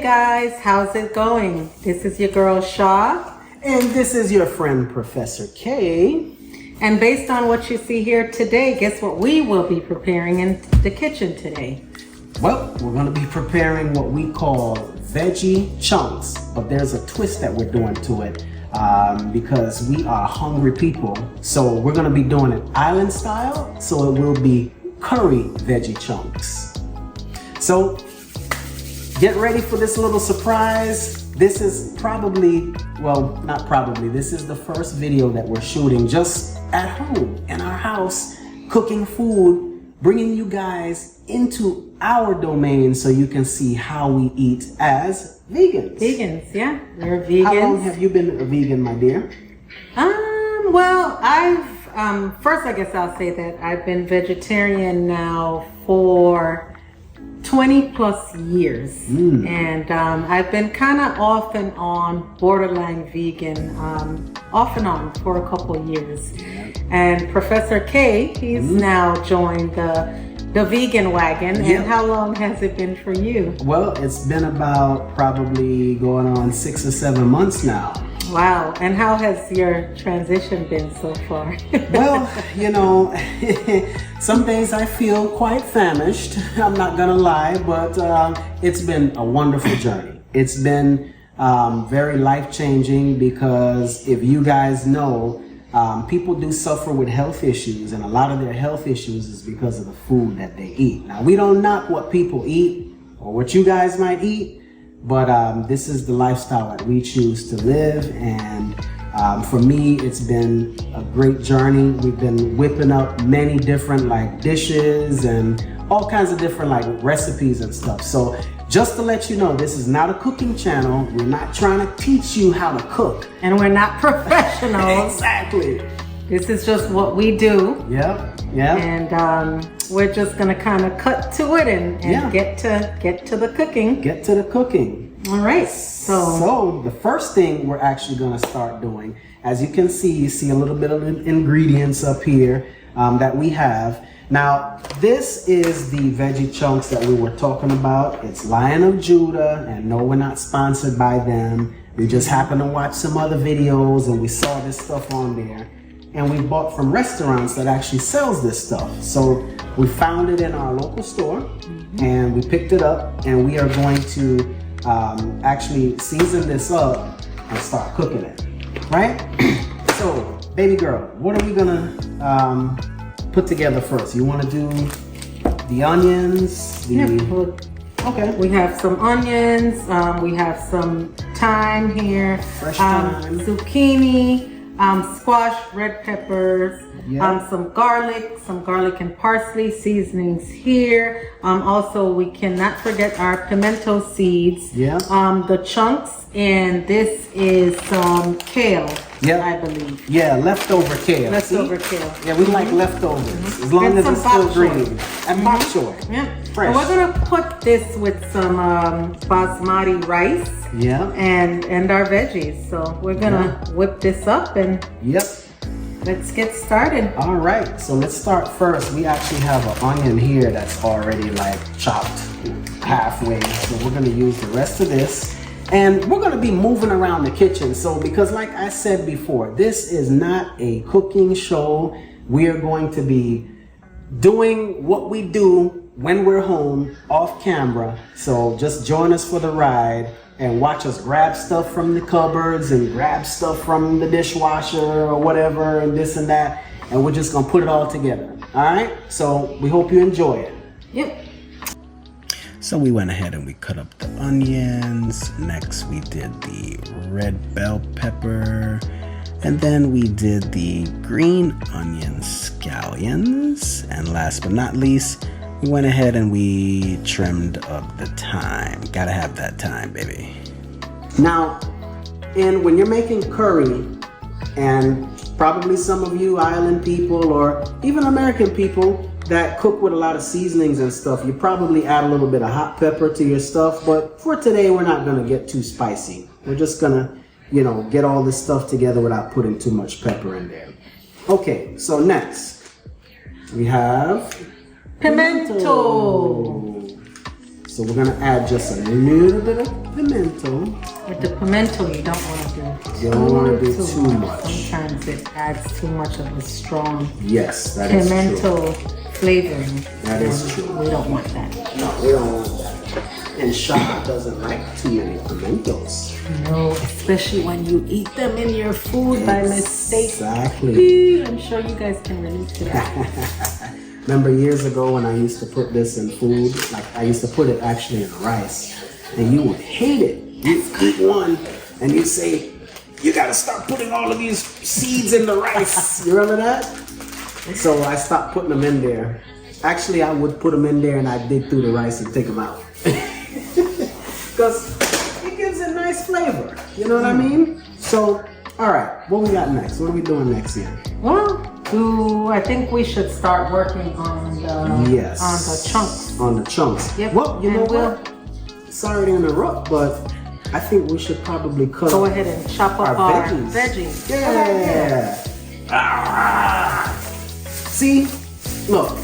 guys, how's it going? This is your girl Shaw. And this is your friend Professor K. And based on what you see here today, guess what we will be preparing in the kitchen today? Well, we're going to be preparing what we call veggie chunks, but there's a twist that we're doing to it because we are hungry people. So we're going to be doing it island style, so it will be curry veggie chunks. So get ready for this little surprise. This is probably, well, not probably, this is the first video that we're shooting just at home in our house, cooking food, bringing you guys into our domain so you can see how we eat as vegans. Vegans, yeah, we're vegans. How long have you been a vegan, my dear? Well, first I guess I'll say that I've been vegetarian now for 20 plus years, and I've been kind of off and on borderline vegan, off and on for a couple of years. And Professor K, he's now joined the vegan wagon. And how long has it been for you? Well, it's been about probably going on 6 or 7 months now. Wow. And how has your transition been so far? Well, you know, some days I feel quite famished. I'm not gonna lie, but it's been a wonderful journey. It's been very life-changing because if you guys know, people do suffer with health issues, and a lot of their health issues is because of the food that they eat. Now, we don't knock what people eat or what you guys might eat, but this is the lifestyle that we choose to live, and for me, it's been a great journey. We've been whipping up many different dishes and all kinds of different recipes and stuff. So just to let you know, this is not a cooking channel. We're not trying to teach you how to cook. And we're not professionals. Exactly. This is just what we do. Yep. And we're just gonna kind of cut to it and get to the cooking. Get to the cooking. All right. So the first thing we're actually gonna start doing, as you can see, you see a little bit of ingredients up here that we have. Now, this is the veggie chunks that we were talking about. It's Lion of Judah, and no, we're not sponsored by them. We just happened to watch some other videos and we saw this stuff on there. And we bought from restaurants that actually sells this stuff. So we found it in our local store and we picked it up, and we are going to actually season this up and start cooking it, right? So, baby girl, what are we gonna put together first? You wanna do the onions? Okay. We have some onions, we have some thyme here, Fresh thyme. Zucchini, squash, red peppers, some garlic and parsley seasonings here. Also, we cannot forget our pimento seeds, the chunks, and this is some kale, I believe. Yeah, leftover kale. Leftover kale. Yeah, we like leftovers, as long as it's still green. And bok choy. Yeah. Fresh. And we're gonna put this with some basmati rice. Yeah. And our veggies. So we're gonna whip this up and let's get started. All right, so let's start first. We actually have an onion here that's already chopped halfway. So we're gonna use the rest of this. And we're gonna be moving around the kitchen. So because like I said before, this is not a cooking show. We are going to be doing what we do when we're home off camera. So just join us for the ride and watch us grab stuff from the cupboards and grab stuff from the dishwasher or whatever and this and that. And we're just gonna put it all together. All right, so we hope you enjoy it. Yep. So we went ahead and we cut up the onions. Next we did the red bell pepper. And then we did the green onion scallions. And last but not least, we went ahead and we trimmed up the thyme. Gotta have that thyme, baby. Now, when you're making curry, and probably some of you island people or even American people that cook with a lot of seasonings and stuff, you probably add a little bit of hot pepper to your stuff. But for today, we're not gonna get too spicy. We're just gonna, get all this stuff together without putting too much pepper in there. Okay, so next we have pimento. So we're gonna add just a little bit of pimento. With the pimento, you don't want to do You don't want to do too much. Sometimes it adds too much of a strong Yes, that is true. pimento flavoring. That is true. We don't want that. No, we don't want that. And Shaka doesn't like too many pimentos. No, especially when you eat them in your food by mistake. Exactly. I'm sure you guys can relate to that. Remember years ago when I used to put this in food? Like I used to put it actually in rice. And you would hate it. You'd eat one and you'd say, you gotta start putting all of these seeds in the rice. You remember that? So I stopped putting them in there. Actually, I would put them in there and I'd dig through the rice and take them out. Because it gives a nice flavor. You know what I mean? So, all right, what we got next? What are we doing next here? Well, I think we should start working on the chunks. On the chunks. Yep. Well, you know what? Sorry to interrupt, but I think we should probably go ahead and chop up our veggies. Yeah. See, look,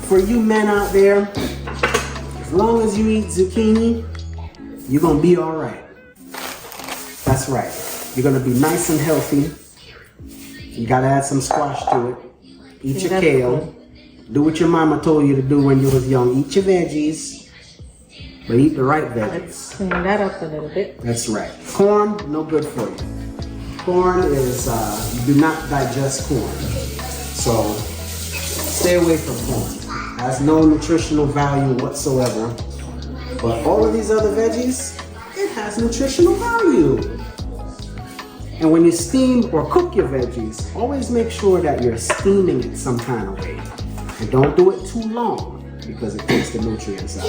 for you men out there, as long as you eat zucchini, you're gonna be all right. That's right. You're gonna be nice and healthy. You gotta add some squash to it. Eat your kale. Good. Do what your mama told you to do when you was young. Eat your veggies. But eat the right veggies. Let's clean that up a little bit. That's right. Corn, no good for you. Corn is, you do not digest corn. So, stay away from corn. It has no nutritional value whatsoever. But all of these other veggies, it has nutritional value. And when you steam or cook your veggies, always make sure that you're steaming it some kind of way. And don't do it too long because it takes the nutrients out.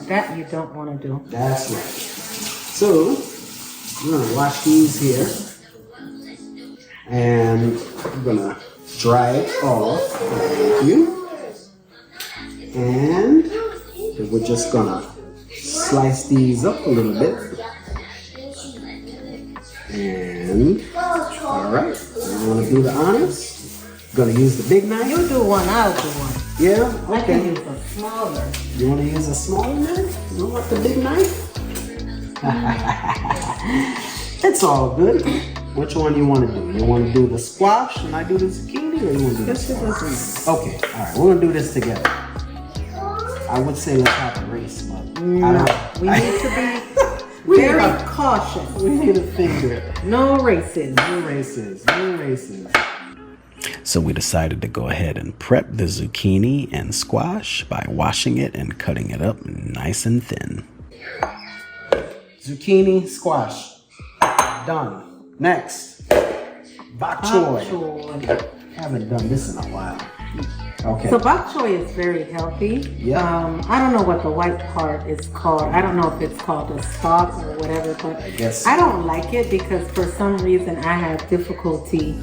That you don't want to do. That's right. So, we're going to wash these here. And we're going to dry it off. Thank you. And we're just going to slice these up a little bit. And, all right. You want to do the honors? Gonna use the big knife? You do one, I'll do one. Yeah? Okay. I can use a smaller. You want to use a smaller knife? You don't want the big knife? It's all good. Which one do you want to do? You want to do the squash and I do the zucchini, or you want to do the squash? Okay, all right. We're gonna do this together. I would say let's have a race, but no, we need to be very cautious. We need a finger. No races. No races. No races. So we decided to go ahead and prep the zucchini and squash by washing it and cutting it up nice and thin. Zucchini, squash, done. Next, bok choy. Haven't done this in a while. Okay. So bok choy is very healthy. Yeah. I don't know what the white part is called. I don't know if it's called the stalk or whatever, but I guess I don't like it because for some reason I have difficulty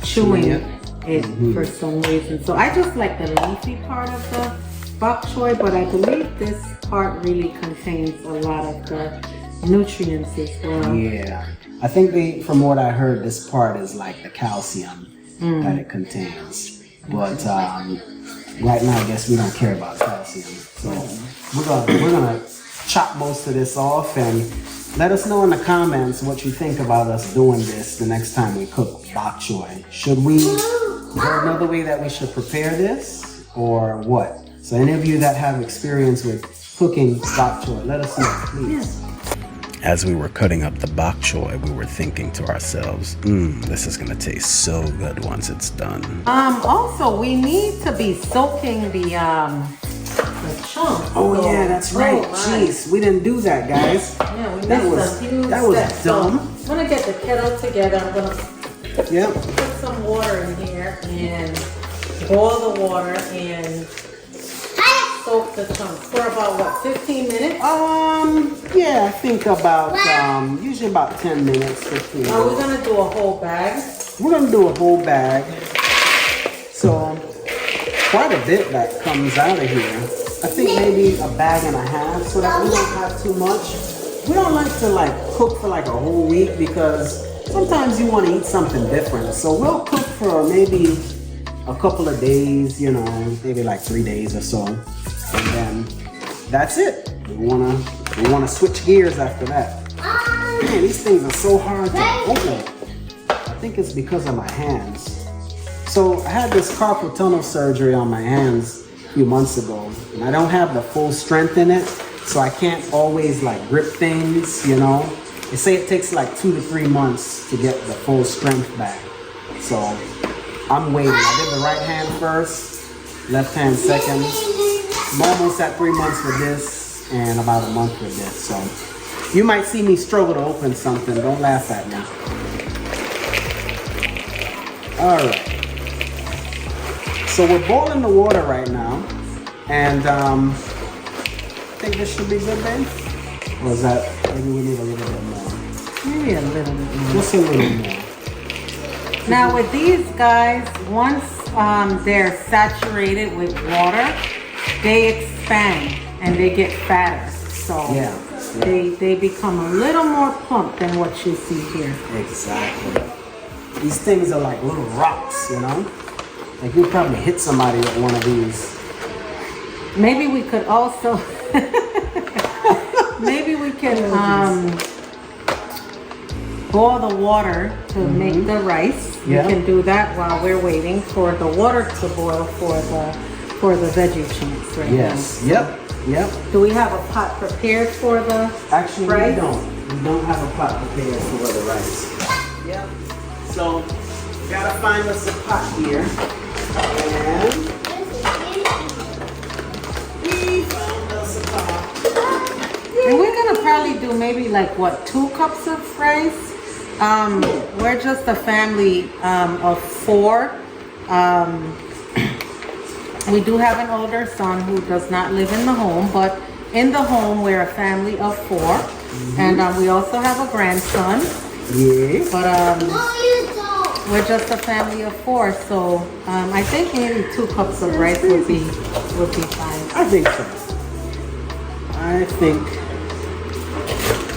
chewing it for some reason. So I just like the leafy part of the bok choy, but I believe this part really contains a lot of the nutrients as well. Yeah. I think from what I heard, this part is like the calcium that it contains. But right now, I guess we don't care about calcium. So we're gonna chop most of this off and let us know in the comments what you think about us doing this the next time we cook bok choy. Is there another way that we should prepare this or what? So any of you that have experience with cooking bok choy, let us know, please. As we were cutting up the bok choy, we were thinking to ourselves, this is gonna taste so good once it's done. Also, we need to be soaking the chunks. Oh yeah, that's right. Jeez, we didn't do that, guys. Yeah, we missed a huge that was step. dumb. So I'm gonna get the kettle together. I'm gonna put some water in here and boil the water and soak the chunks for about 15 minutes? Yeah, I think about usually about 10 minutes, 15 minutes. Are we gonna do a whole bag? We're gonna do a whole bag. So quite a bit that comes out of here. I think maybe a bag and a half so that we don't have too much. We don't like to cook for a whole week because sometimes you want to eat something different. So we'll cook for maybe a couple of days, maybe 3 days or so. And then that's it. We wanna switch gears after that. Man, these things are so hard to open. I think it's because of my hands. So I had this carpal tunnel surgery on my hands a few months ago, and I don't have the full strength in it, so I can't always like grip things, you know. They say it takes like 2 to 3 months to get the full strength back. So I'm waiting. I did the right hand first, left hand second. I'm almost at 3 months with this and about a month with this. So you might see me struggle to open something. Don't laugh at me. All right. So we're boiling the water right now, and I think this should be good, babe. Or is that maybe we need a little bit more? Maybe a little bit more. Just a little more. Now with these guys, once they're saturated with water, they expand and they get fatter. So Yeah. they become a little more plump than what you see here. Exactly. These things are like little rocks, you know? Like you'll probably hit somebody with one of these. Maybe we could also, maybe we can boil the water to make the rice. Yeah. We can do that while we're waiting for the water to boil for the veggie chunks right Yes. now. Yep. Do we have a pot prepared for the Actually, rice? we don't. We don't have a pot prepared for the rice. Yep. So, gotta find us a pot here. And we found us a pot. And we're gonna probably do maybe like what, 2 cups of rice? We're just a family of 4. We do have an older son who does not live in the home, but in the home we're a family of 4. And we also have a grandson. Yes. But we're just a family of 4, so I think maybe 2 cups of rice would be fine. I think so. I think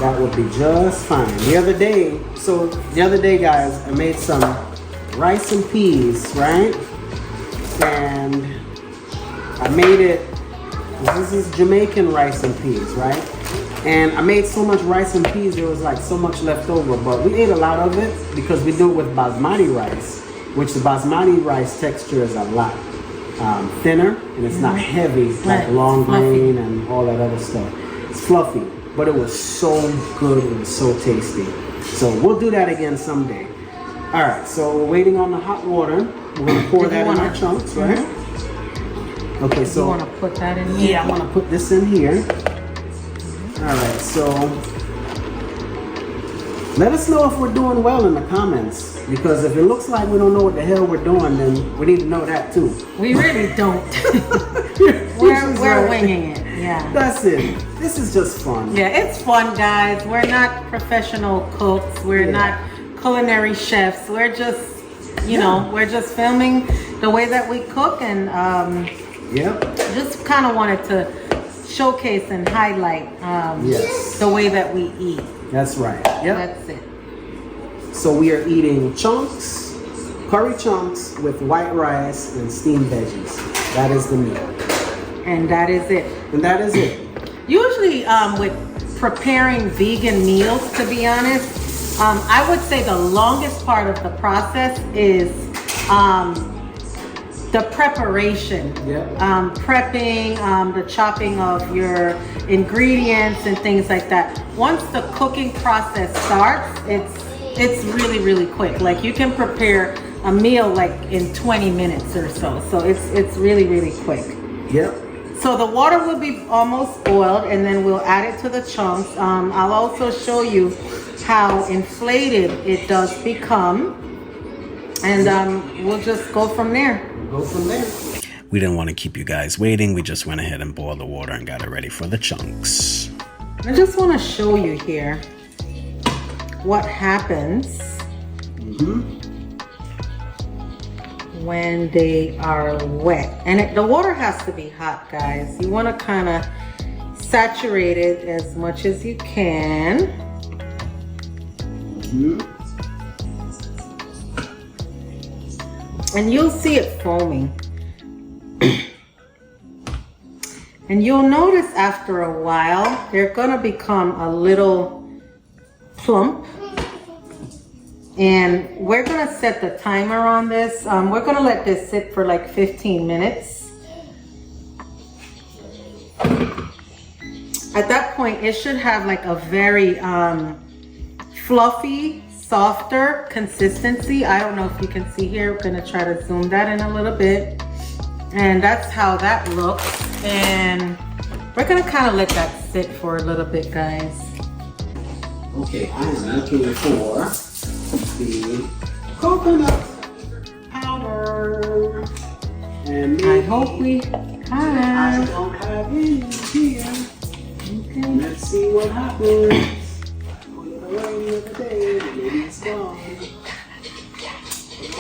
that would be just fine. The other day, guys, I made some rice and peas, right? And I made it, this is Jamaican rice and peas, right? And I made so much rice and peas, there was like so much left over, but we ate a lot of it because we do it with basmati rice, which the basmati rice texture is a lot thinner, and it's not heavy like Right. long Fluffy. grain and all that other stuff. It's fluffy, but it was so good, it was so tasty. So we'll do that again someday. All right, so we're waiting on the hot water. We're gonna pour that in our chunks, right? Okay, You so want to put that in here? yeah, I want to put this in here. All right, so let us know if we're doing well in the comments, because if it looks like we don't know what the hell we're doing, then we need to know that too. We really don't. we're winging it. Yeah. That's it. This is just fun. Yeah, it's fun, guys. We're not professional cooks. We're not culinary chefs. We're just, you know, we're just filming the way that we cook, and Yep. just kind of wanted to showcase and highlight Yes. the way that we eat. That's right. Yep. That's it. So we are eating chunks, curry chunks with white rice and steamed veggies. That is the meal. And that is it. And that is it. Usually with preparing vegan meals, to be honest, I would say the longest part of the process is the preparation. Yeah. Prepping, the chopping of your ingredients and things like that. Once the cooking process starts, it's really, really quick. Like you can prepare a meal like in 20 minutes or so. So it's really, really quick. Yep. So the water will be almost boiled, and then we'll add it to the chunks. I'll also show you how inflated it does become, and we'll just go from there. Go from there. We didn't want to keep you guys waiting. We just went ahead and boiled the water and got it ready for the chunks. I just want to show you here what happens when they are wet. And the water has to be hot, guys. You want to kind of saturate it as much as you can. And you'll see it foaming. And you'll notice after a while, they're gonna become a little plump. And we're gonna set the timer on this. We're gonna let this sit for like 15 minutes. At that point, it should have like a very fluffy, softer consistency. I don't know if you can see here. I'm gonna try to zoom that in a little bit. And that's how that looks. And we're gonna kind of let that sit for a little bit, guys. Okay, I am looking for the coconut powder. And I hope we I have. don't have any here. Okay. Let's see what happens. I put it away the other day, but maybe it's gone.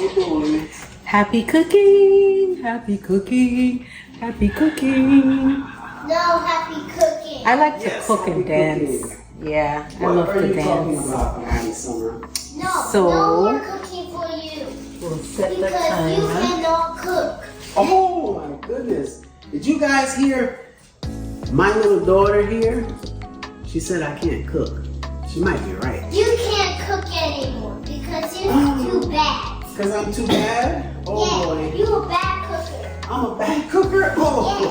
Oh boy. Happy cooking, happy cooking, happy cooking. No, happy cooking. I like to Yes, cook and happy dance. cooking. Yeah, I What love are to you talking dance. about, Maddie Summer? No, So- no more cooking for you. We'll set the Because you timer. cannot cook. Oh my goodness. Did you guys hear my little daughter here? She said I can't cook. She might be right. You can't cook anymore because you're too bad. Because I'm too bad? Oh Yeah, boy. you're a bad cooker. I'm a bad cooker? Oh.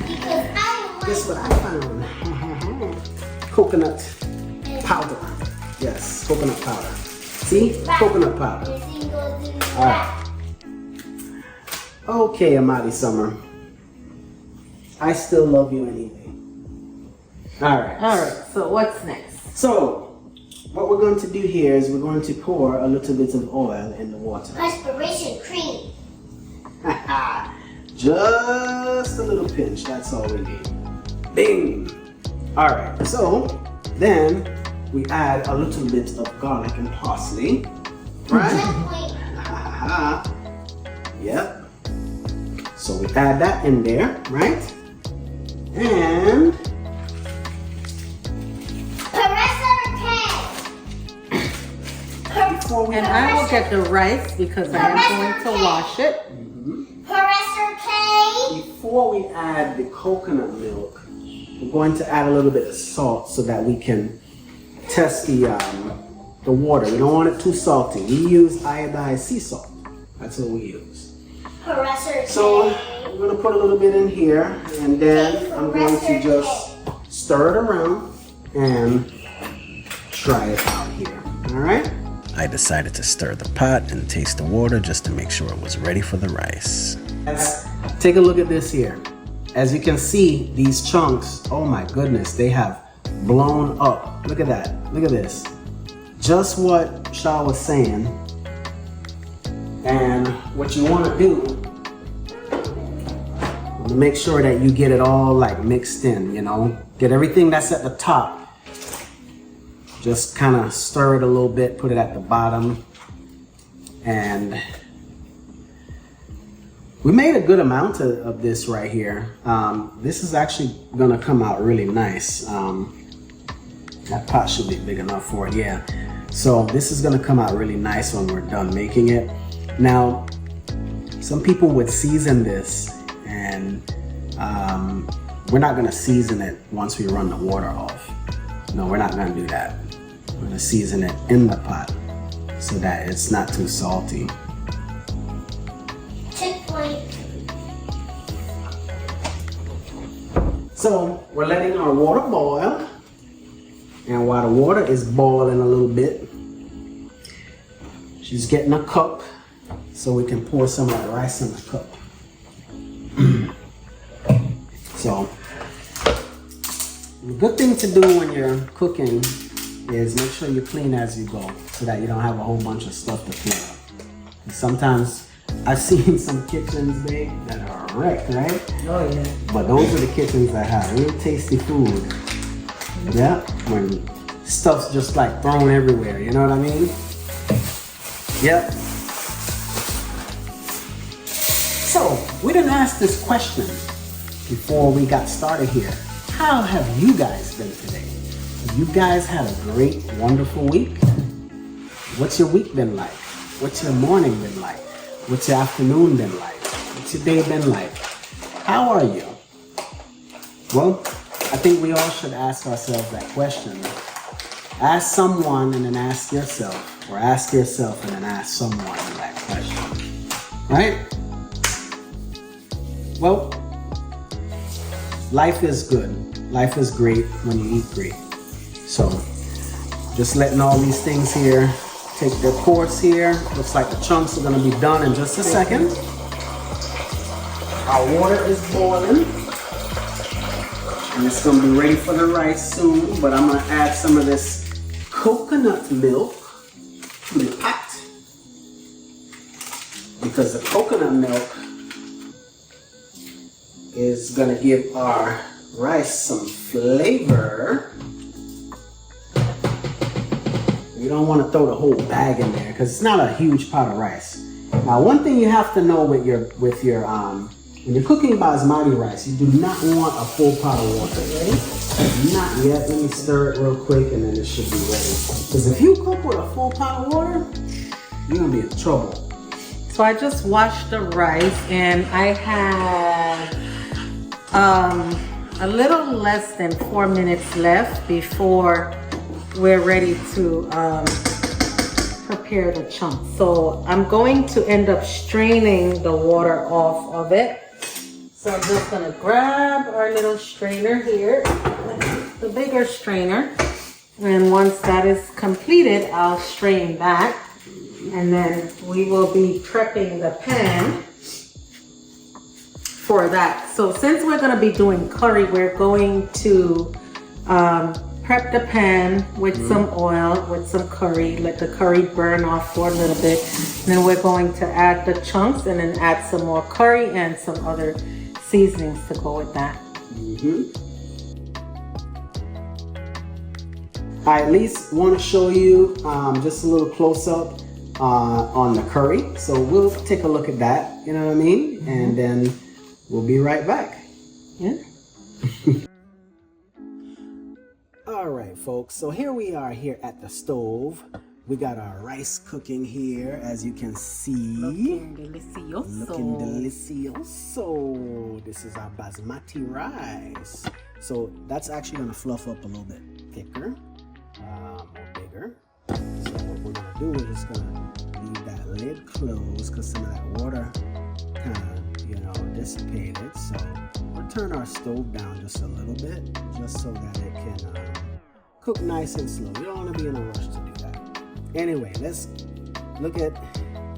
Because I Guess don't what I found? Coconut powder. Yes, coconut powder. See? Coconut powder. All right. Okay, Amadi Summer. I still love you anyway. All right. All right, so what's next? So, what we're going to do here is we're going to pour a little bit of oil in the water. Perspiration cream. Just a little pinch, that's all we need. Bing! All right, so then we add a little bit of garlic and parsley, right? Yep. So we add that in there, right? And before we And I will get the rice because I am going to wash it. Before we add the coconut milk, we're going to add a little bit of salt so that we can test the water. We don't want it too salty. We use iodized sea salt. That's what we use. So we're going to put a little bit in here, and then I'm going to just stir it around and try it out here. All right? I decided to stir the pot and taste the water just to make sure it was ready for the rice. Let's take a look at this here. As you can see, these chunks, oh my goodness, they have blown up. Look at that. Look at this. Just what Shah was saying. And what you want to do, make sure that you get it all like mixed in, you know. Get everything that's at the top. Just kind of stir it a little bit, put it at the bottom. And we made a good amount of this right here. This is actually gonna come out really nice. That pot should be big enough for it, yeah. So this is gonna come out really nice when we're done making it. Now, some people would season this, and we're not gonna season it once we run the water off. No, we're not gonna do that. We're gonna season it in the pot so that it's not too salty. So we're letting our water boil, and while the water is boiling a little bit, she's getting a cup so we can pour some of the rice in the cup. So the good thing to do when you're cooking is make sure you clean as you go so that you don't have a whole bunch of stuff to clean up. Sometimes I've seen some kitchens, babe, that are wrecked, right? Oh yeah. But those are the kitchens that have real tasty food. Yeah, when stuff's just like thrown everywhere, you know what I mean? Yep. So, we didn't ask this question before we got started here. How have you guys been today? Have you guys had a great, wonderful week? What's your week been like? What's your morning been like? What's your afternoon been like? What's your day been like? How are you? Well, I think we all should ask ourselves that question. Ask someone and then ask yourself, or ask yourself and then ask someone that question, right? Well, life is good. Life is great when you eat great. So, just letting all these things here take their course here. Looks like the chunks are gonna be done in just a second. Our water is boiling. And it's gonna be ready for the rice soon, but I'm gonna add some of this coconut milk to the pot. Because the coconut milk is gonna give our rice some flavor. You don't want to throw the whole bag in there because it's not a huge pot of rice. Now, one thing you have to know with your when you're cooking basmati rice, you do not want a full pot of water. Ready? Not yet. Let me stir it real quick and then it should be ready. Because if you cook with a full pot of water, you're gonna be in trouble. So I just washed the rice and I had a little less than 4 minutes left before we're ready to prepare the chunks. So I'm going to end up straining the water off of it. So I'm just gonna grab our little strainer here, the bigger strainer. And once that is completed, I'll strain that. And then we will be prepping the pan for that. So since we're gonna be doing curry, we're going to prep the pan with some oil, with some curry, let the curry burn off for a little bit. And then we're going to add the chunks and then add some more curry and some other seasonings to go with that. I at least want to show you just a little close up on the curry. So we'll take a look at that, you know what I mean? And then we'll be right back. Yeah. All right, folks, so here we are here at the stove. We got our rice cooking here, as you can see. Looking delicioso. Looking delicioso. This is our basmati rice. So that's actually gonna fluff up a little bit thicker, or bigger. So what we're gonna do is just gonna leave that lid closed because some of that water kind of, dissipated. So we'll turn our stove down just a little bit, just so that it can cook nice and slow. You don't want to be in a rush to do that. Anyway, let's look at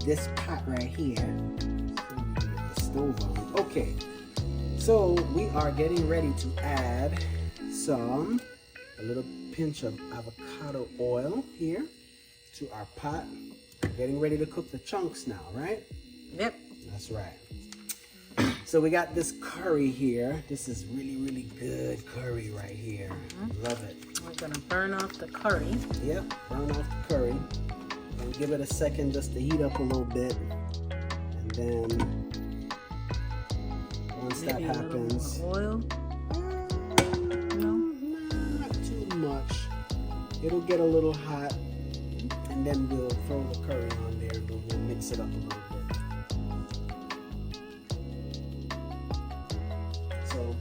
this pot right here. So we can get the stove on. Okay, so we are getting ready to add a little pinch of avocado oil here to our pot. Getting ready to cook the chunks now, right? Yep. That's right. So we got this curry here. This is really, really good curry right here. Love it. We're gonna burn off the curry. Yep, burn off the curry. And give it a second just to heat up a little bit. And then once Maybe that happens, a little more oil. No, not too much. It'll get a little hot, and then we'll throw the curry on there, but we'll mix it up a little bit. So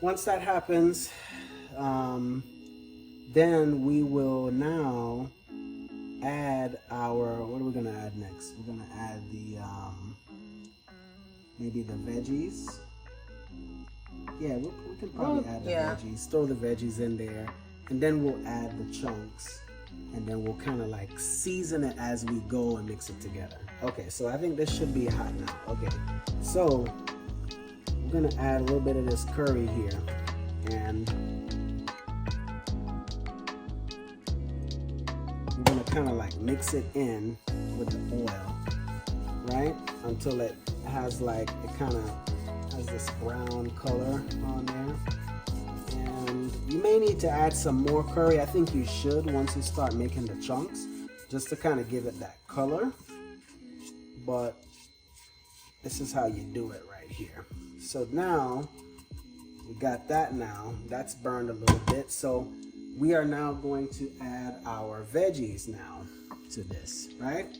once that happens, then we will now add what are we gonna add next? We're gonna add the maybe the veggies. Yeah, we can probably add the veggies. Throw the veggies in there, and then we'll add the chunks, and then we'll kind of like season it as we go and mix it together. Okay, so I think this should be hot now. Okay, so we're gonna add a little bit of this curry here, and we're gonna kind of like mix it in with the oil, right? Until it has like, it kind of has this brown color on there. And you may need to add some more curry. I think you should once you start making the chunks, just to kind of give it that color. But this is how you do it right here. So now we got that now. That's burned a little bit. So we are now going to add our veggies now to this, right?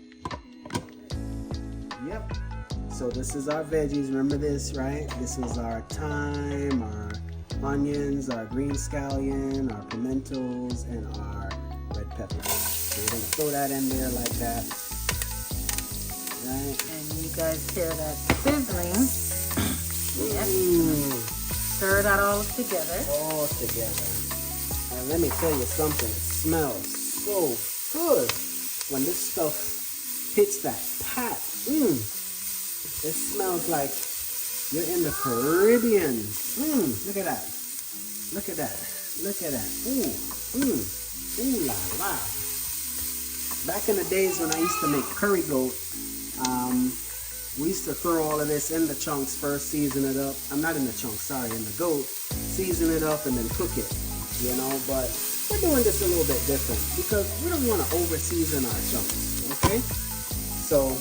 Yep. So this is our veggies. Remember this, right? This is our thyme, our onions, our green scallion, our pimentals, and our red peppers. So we're gonna throw that in there like that. Right? And you guys hear that sizzling. Yes. Stir that all together. All together. And let me tell you something. It smells so good when this stuff hits that pot. It smells like you're in the Caribbean. Look at that. Look at that. Look at that. Ooh la la. Back in the days when I used to make curry goat, we used to throw all of this in the chunks first, season it up. I'm not in the chunks, sorry, in the goat. Season it up and then cook it, you know. But we're doing this a little bit different because we don't want to over season our chunks, okay? So,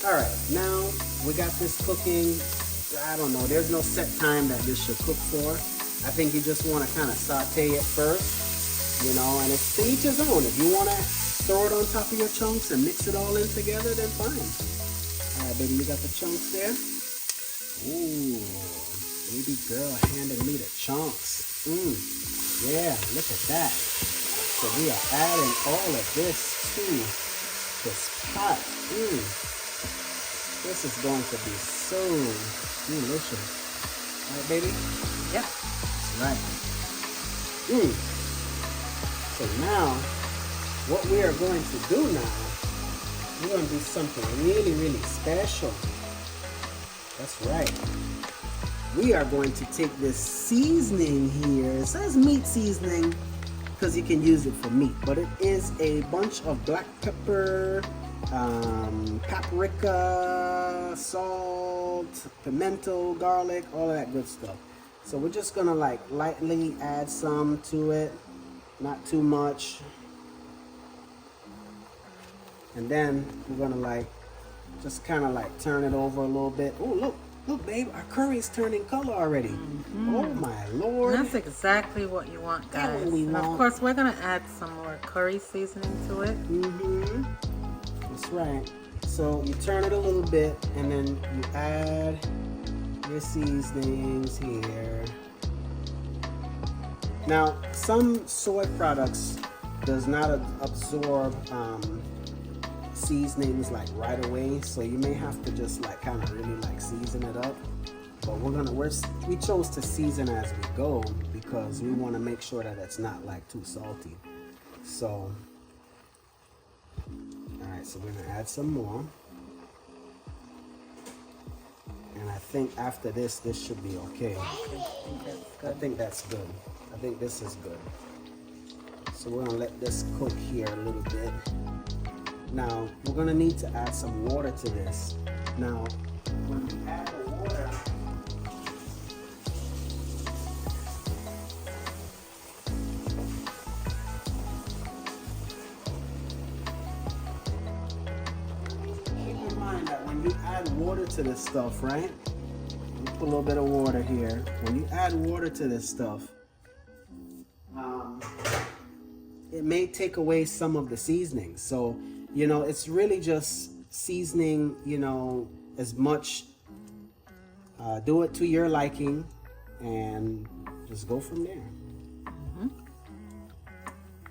all right, now we got this cooking. I don't know, there's no set time that this should cook for. I think you just want to kind of saute it first, you know, and it's to each his own. If you want to throw it on top of your chunks and mix it all in together, then fine. All right, baby, you got the chunks there? Ooh, baby girl handed me the chunks. Yeah, look at that. So we are adding all of this to this pot. This is going to be so delicious. All right, baby? Yep. That's right. So now, what we are going to do now, we're going to do something really, really special. That's right. We are going to take this seasoning here. It says meat seasoning because you can use it for meat, but it is a bunch of black pepper, paprika, salt, pimento, garlic, all of that good stuff. So we're just gonna like lightly add some to it, not too much. And then we're gonna like just kind of like turn it over a little bit. Oh, look, babe, our curry's turning color already. Oh my Lord. And that's exactly what you want, guys. That's what we want. Of course, we're gonna add some more curry seasoning to it. That's right. So you turn it a little bit and then you add your seasonings here. Now, some soy products does not absorb seasonings like right away, so you may have to just like kind of really like season it up. But we chose to season as we go because we want to make sure that it's not like too salty. So, all right, so we're gonna add some more. And I think after this should be okay. I think that's good. I think this is good. So we're gonna let this cook here a little bit. Now, we're gonna need to add some water to this. Now, when we add the water, keep in mind that when you add water to this stuff, right? Put a little bit of water here. When you add water to this stuff, it may take away some of the seasoning. So, you know, it's really just seasoning, you know, as much, do it to your liking and just go from there.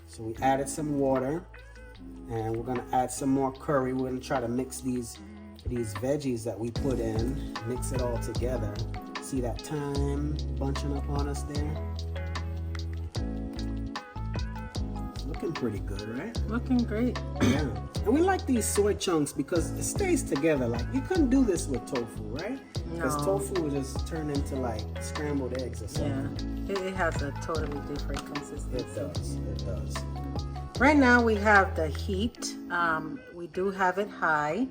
So we added some water and we're gonna add some more curry. We're gonna try to mix these veggies that we put in, mix it all together. See that thyme bunching up on us there? Looking pretty good, right? Looking great. Yeah. And we like these soy chunks because it stays together. Like, you couldn't do this with tofu, right? Because tofu would just turn into like scrambled eggs or something. Yeah, it has a totally different consistency. It does. Right now we have the heat. We do have it high.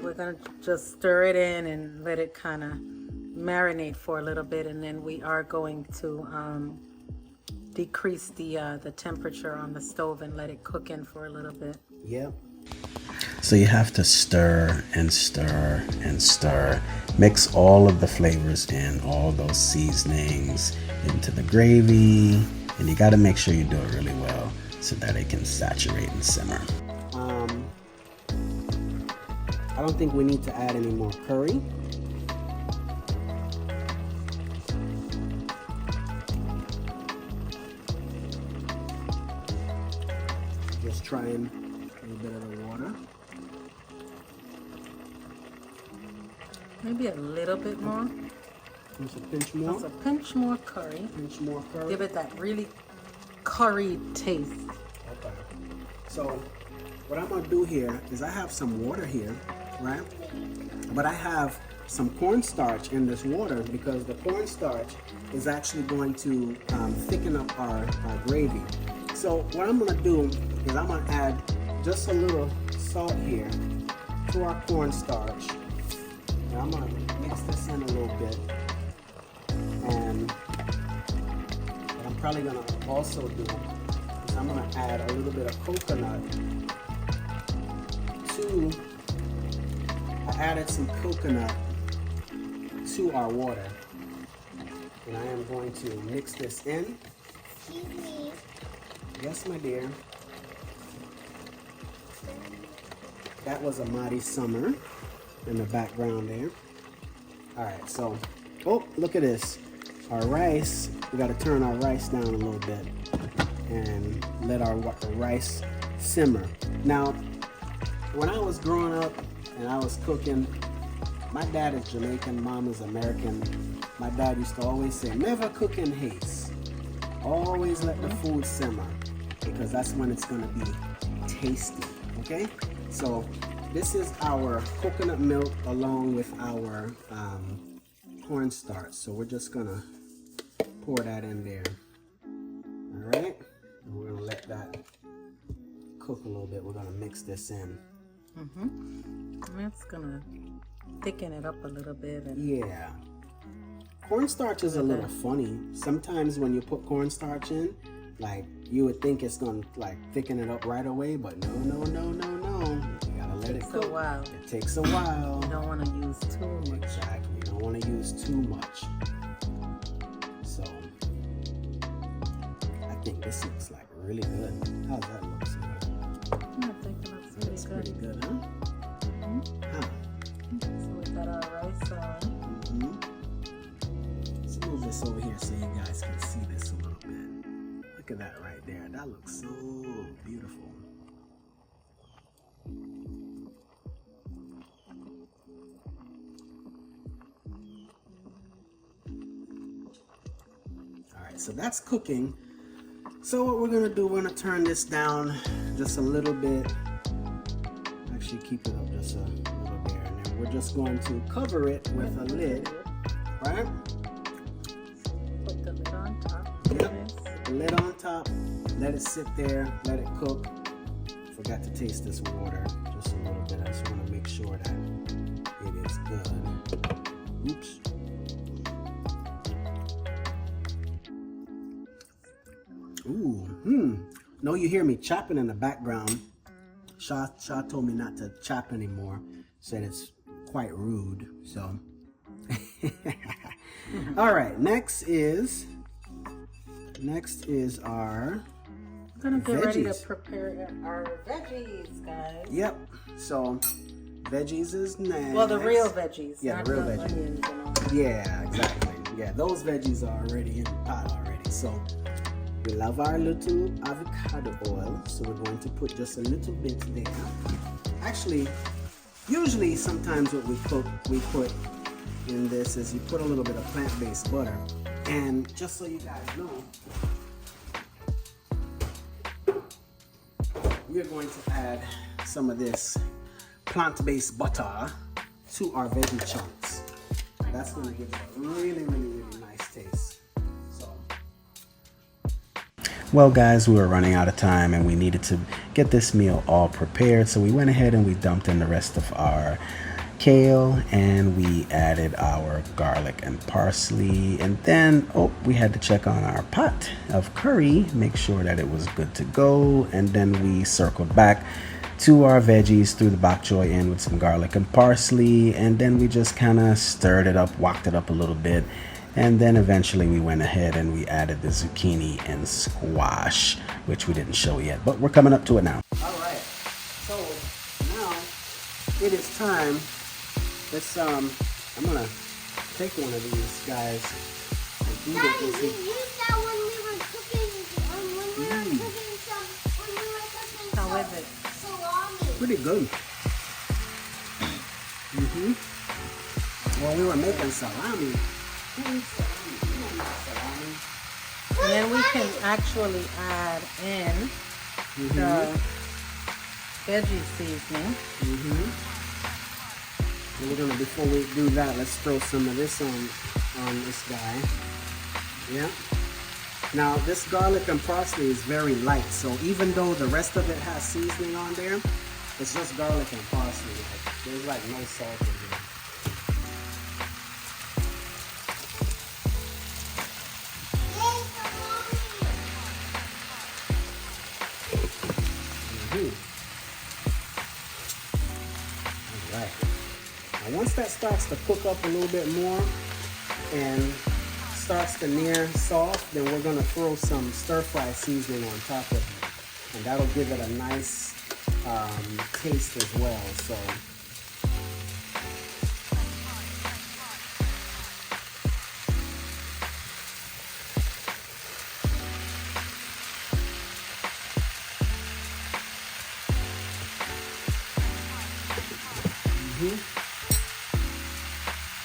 We're gonna just stir it in and let it kind of marinate for a little bit, and then we are going to decrease the temperature on the stove and let it cook in for a little bit. Yep. So you have to stir and stir and stir. Mix all of the flavors in, all those seasonings into the gravy. And you got to make sure you do it really well so that it can saturate and simmer. I don't think we need to add any more curry. Just trying a little bit of the water. Maybe a little bit more. Just a pinch more. Just a pinch more curry. Pinch more curry. Give it that really curry taste. Okay. So what I'm gonna do here is I have some water here, right? But I have some cornstarch in this water because the cornstarch is actually going to thicken up our gravy. So what I'm gonna do is I'm gonna add just a little salt here to our cornstarch. And I'm gonna mix this in a little bit. And what I'm probably gonna also do is I'm gonna add a little bit of coconut to, I added some coconut to our water. And I am going to mix this in. Excuse me. Yes, my dear. That was a mighty summer in the background there. All right, so, oh, look at this. Our rice, we gotta turn our rice down a little bit and let our rice simmer. Now, when I was growing up and I was cooking, my dad is Jamaican, mom is American. My dad used to always say, never cook in haste. Always let the food simmer because that's when it's gonna be tasty, okay? So this is our coconut milk along with our cornstarch. So we're just gonna pour that in there, all right? And we're gonna let that cook a little bit. We're gonna mix this in. That's gonna thicken it up a little bit. And Yeah. Cornstarch is a little funny. Sometimes when you put cornstarch in, like you would think it's gonna like thicken it up right away, but no. You gotta let it cook. It takes a while. It takes a while. You don't want to use too much. Exactly. You don't want to use too much. So I think this looks like really good. How's that look, Sarah? I think it looks That's pretty pretty good. good, huh? Huh. So we got our rice on. Let's move this over here so you guys can see this a little bit. Look at that right there. That looks so beautiful. Alright, so that's cooking. So what we're gonna do, we're gonna turn this down just a little bit. Actually keep it up just a little there. And then we're just going to cover it with a lid, right? Put the lid on top. Yep. The lid on top. Let it sit there. Let it cook. Forgot to taste this water just a little bit. I just want to make sure that it is good. Oops. Ooh. No, you hear me chopping in the background. Shaw told me not to chop anymore. Said it's quite rude. So. All right. Next is our We're gonna get ready to veggies. prepare our veggies, guys. Yep. So veggies is next. Well, the real veggies. Yeah, not the real the veggies. onions and all. Yeah, exactly. Yeah, those veggies are already in the pot already. So we love our little avocado oil. So we're going to put just a little bit there. Actually, usually sometimes what we put in this is you put a little bit of plant-based butter. And just so you guys know, we're going to add some of this plant-based butter to our veggie chunks. That's going to give it a really nice taste. So, Well, guys, we were running out of time and we needed to get this meal all prepared. So we went ahead and we dumped in the rest of our kale and we added our garlic and parsley, and then we had to check on our pot of curry, make sure that it was good to go, and then we circled back to our veggies, threw the bok choy in with some garlic and parsley, and then we just kind of stirred it up, woked it up a little bit, and then eventually we went ahead and we added the zucchini and squash, which we didn't show yet, but we're coming up to it now. all right. So now it is time. Let's I'm gonna take one of these guys and eat it. Daddy, we used that when we were cooking. How is it? Salami. Pretty good. Well, we were making salami. And then we can actually add in the veggie seasoning. And we're gonna, before we do that, let's throw some of this on this guy. Yeah. Now this garlic and parsley is very light, so even though the rest of it has seasoning on there, it's just garlic and parsley. There's like no salt in here. Alright. Now once that starts to cook up a little bit more and starts to near soft, then we're going to throw some stir-fry seasoning on top of it. And that'll give it a nice taste as well. So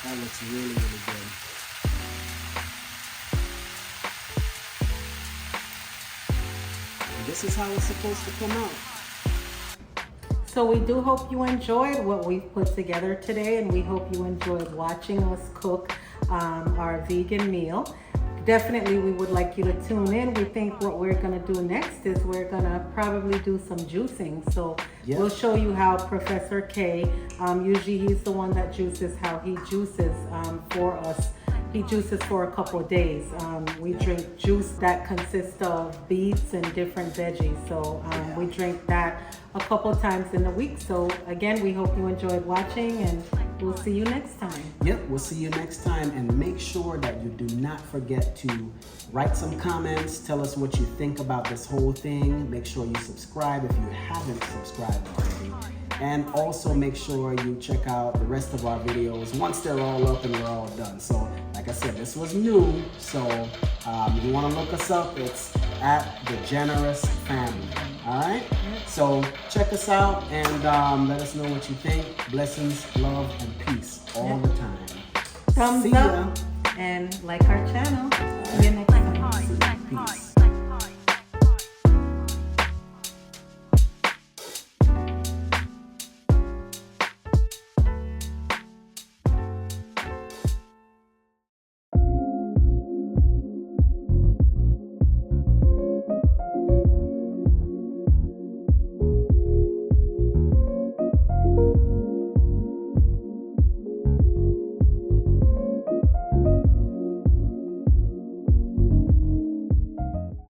that looks really, really good. And this is how it's supposed to come out. So we do hope you enjoyed what we've put together today, and we hope you enjoyed watching us cook our vegan meal. Definitely we would like you to tune in. We think what we're gonna do next is we're gonna probably do some juicing. So we'll show you how Professor K, usually he's the one that juices, how he juices for us. He juices for a couple of days. We drink juice that consists of beets and different veggies. So we drink that a couple times in a week. So again, we hope you enjoyed watching, and we'll see you next time. Yep, we'll see you next time, and make sure that you do not forget to write some comments, tell us what you think about this whole thing. Make sure you subscribe if you haven't subscribed already. And also make sure you check out the rest of our videos once they're all up and we're all done. So like I said, this was new, so if you want to look us up, it's at The Generous Family. Alright? So check us out and let us know what you think. Blessings, love, and peace all the time. Thumbs See ya. up and like our channel. See you next time. Peace.